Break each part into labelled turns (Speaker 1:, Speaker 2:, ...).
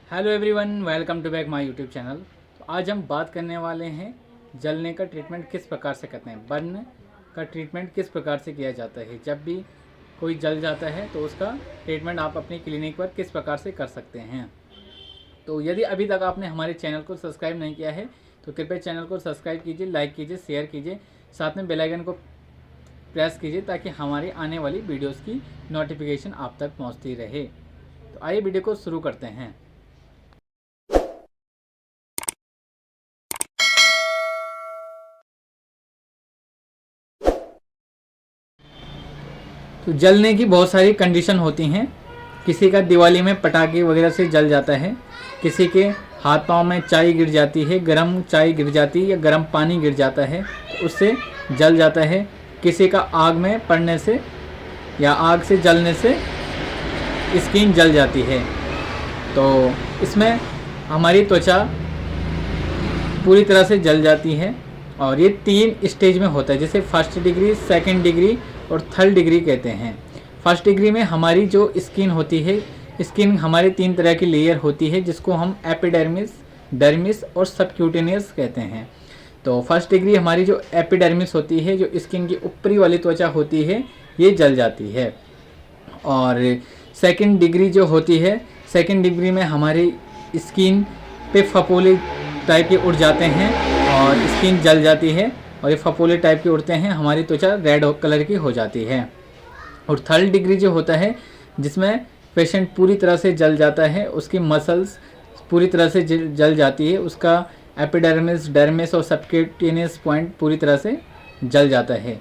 Speaker 1: Hello everyone, welcome to back my YouTube channel. तो आज हम बात करने वाले हैं जलने का ट्रीटमेंट किस प्रकार से करते हैं। बर्न का ट्रीटमेंट किस प्रकार से किया जाता है। जब भी कोई जल जाता है तो उसका ट्रीटमेंट आप अपनी क्लिनिक पर किस प्रकार से कर सकते हैं। तो यदि अभी तक आपने हमारे चैनल को सब्सक्राइब नहीं किया है तो कृपया चैनल को सब्सक्राइब कीजिए, लाइक कीजिए, शेयर कीजिए, साथ में बेल आइकन को प्रेस कीजिए ताकि हमारी आने वाली वीडियोज़ की नोटिफिकेशन आप तक पहुँचती रहे। तो आइए वीडियो को शुरू करते हैं। तो जलने की बहुत सारी कंडीशन होती हैं। किसी का दिवाली में पटाखे वगैरह से जल जाता है, किसी के हाथ पांव में चाय गिर जाती है, गर्म चाय गिर जाती है या गर्म पानी गिर जाता है तो उससे जल जाता है। किसी का आग में पड़ने से या आग से जलने से स्किन जल जाती है। तो इसमें हमारी त्वचा पूरी तरह से जल जाती है और ये 3 स्टेज में होता है, जैसे फर्स्ट डिग्री, सेकंड डिग्री और थर्ड डिग्री कहते हैं। फर्स्ट डिग्री में हमारी जो स्किन होती है, स्किन हमारे 3 तरह की लेयर होती है जिसको हम एपिडर्मिस, डर्मिस और सबक्यूटेनियस कहते हैं। तो फर्स्ट डिग्री हमारी जो एपिडर्मिस होती है, जो स्किन की ऊपरी वाली त्वचा होती है, ये जल जाती है। और सेकंड डिग्री जो होती है, सेकंड डिग्री में हमारी स्किन पे फफोले टाइप के उड़ जाते हैं और स्किन जल जाती है और ये फफोले टाइप के उड़ते हैं, हमारी त्वचा रेड कलर की हो जाती है। और थर्ड डिग्री जो होता है जिसमें पेशेंट पूरी तरह से जल जाता है, उसकी मसल्स पूरी तरह से जल जाती है, उसका एपिडर्मिस, डर्मिस और सबक्यूटेनियस पॉइंट पूरी तरह से जल जाता है।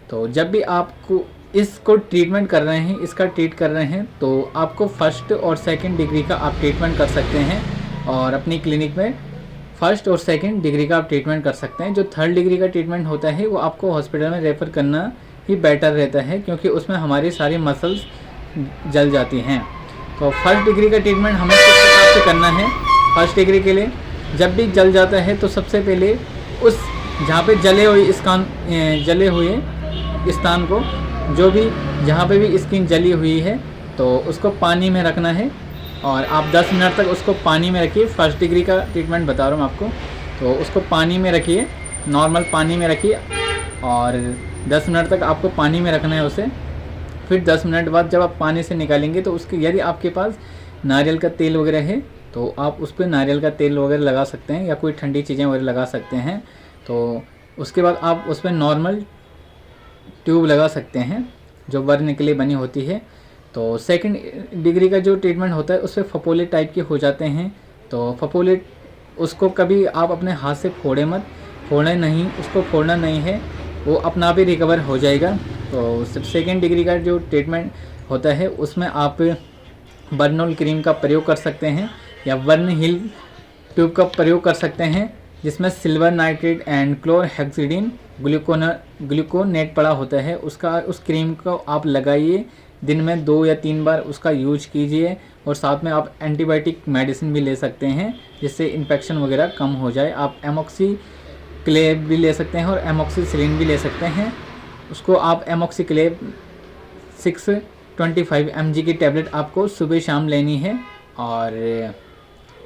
Speaker 1: तो जब भी आपको इसको ट्रीटमेंट कर रहे हैं, इसका ट्रीट कर रहे हैं, तो आपको फर्स्ट और सेकंड डिग्री का आप ट्रीटमेंट कर सकते हैं और अपनी क्लिनिक में फर्स्ट और सेकंड डिग्री का आप ट्रीटमेंट कर सकते हैं। जो थर्ड डिग्री का ट्रीटमेंट होता है वो आपको हॉस्पिटल में रेफ़र करना ही बेटर रहता है क्योंकि उसमें हमारी सारी मसल्स जल जाती हैं। तो फर्स्ट डिग्री का ट्रीटमेंट हमें किस प्रकार से करना है। फर्स्ट डिग्री के लिए जब भी जल जाता है तो सबसे पहले उस जहाँ पे जले हुए स्थान को, जो भी जहाँ पे भी स्किन जली हुई है, तो उसको पानी में रखना है और आप 10 मिनट तक उसको पानी में रखिए। फर्स्ट डिग्री का ट्रीटमेंट बता रहा हूँ आपको। तो उसको पानी में रखिए, नॉर्मल पानी में रखिए और 10 मिनट तक आपको पानी में रखना है उसे। फिर 10 मिनट बाद जब आप पानी से निकालेंगे तो उसके यदि आपके पास नारियल का तेल वगैरह है तो आप उस पर नारियल का तेल वगैरह लगा सकते हैं या कोई ठंडी चीज़ें वगैरह लगा सकते हैं। तो उसके बाद आप उस पर नॉर्मल ट्यूब लगा सकते हैं जो बर्न के लिए बनी होती है। तो सेकंड डिग्री का जो ट्रीटमेंट होता है उसमें फफोले टाइप के हो जाते हैं। तो फफोले उसको कभी आप अपने हाथ से फोड़ना नहीं है, वो अपना आप ही रिकवर हो जाएगा। तो सेकंड डिग्री का जो ट्रीटमेंट होता है उसमें आप बर्नोल क्रीम का प्रयोग कर सकते हैं या बर्न हिल ट्यूब का प्रयोग कर सकते हैं जिसमें silver nitrate and chlorhexidine gluconate पड़ा होता है। उस क्रीम को आप लगाइए, दिन में 2 या 3 बार उसका यूज कीजिए और साथ में आप एंटीबायोटिक मेडिसिन भी ले सकते हैं जिससे इन्फेक्शन वगैरह कम हो जाए। आप एमोक्सिक्लेव भी ले सकते हैं और एमोक्सिसिलिन भी ले सकते हैं। उसको आप एमोक्सिक्लेव 625 mg की टैबलेट आपको सुबह शाम लेनी है और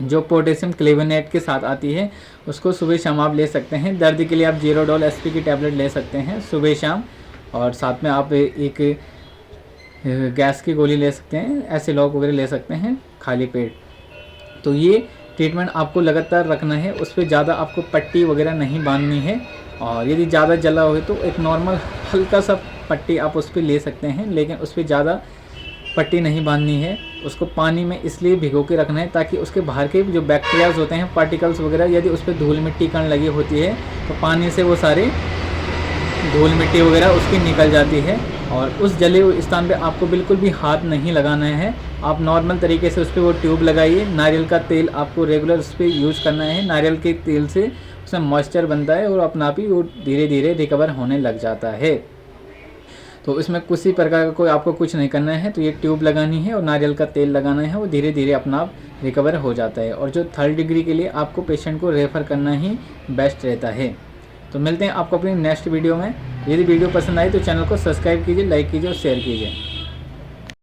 Speaker 1: जो पोटेशियम क्लेवेनेट के साथ आती है उसको सुबह शाम आप ले सकते हैं। दर्द के लिए आप जीरोडोल एसपी की टैबलेट ले सकते हैं सुबह शाम और साथ में आप एक गैस की गोली ले सकते हैं, एसिलॉक वगैरह ले सकते हैं खाली पेट। तो ये ट्रीटमेंट आपको लगातार रखना है, उस पर ज़्यादा आपको पट्टी वगैरह नहीं बांधनी है। और यदि ज़्यादा जला हो तो एक नॉर्मल हल्का सा पट्टी आप उस पर ले सकते हैं, लेकिन उस पर ज़्यादा पट्टी नहीं बांधनी है। उसको पानी में इसलिए भिगो के रखना है ताकि उसके बाहर के जो बैक्टीरियाज होते हैं, पार्टिकल्स वगैरह, यदि उस पर धूल मिट्टी कण लगी होती है तो पानी से वो सारे धूल मिट्टी वगैरह उसकी निकल जाती है। और उस जले हुए स्थान पे आपको बिल्कुल भी हाथ नहीं लगाना है। आप नॉर्मल तरीके से उस पर वो ट्यूब लगाइए। नारियल का तेल आपको रेगुलर उस पर यूज़ करना है। नारियल के तेल से उसमें मॉइस्चर बनता है और अपना आप ही वो धीरे धीरे रिकवर होने लग जाता है। तो इसमें किसी प्रकार का कोई आपको कुछ नहीं करना है। तो ये ट्यूब लगानी है और नारियल का तेल लगाना है, वो धीरे धीरे अपना आप रिकवर हो जाता है। और जो थर्ड डिग्री के लिए आपको पेशेंट को रेफ़र करना ही बेस्ट रहता है। तो मिलते हैं आपको अपनी नेक्स्ट वीडियो में। यदि वीडियो पसंद आई तो चैनल को सब्सक्राइब कीजिए, लाइक कीजिए और शेयर कीजिए।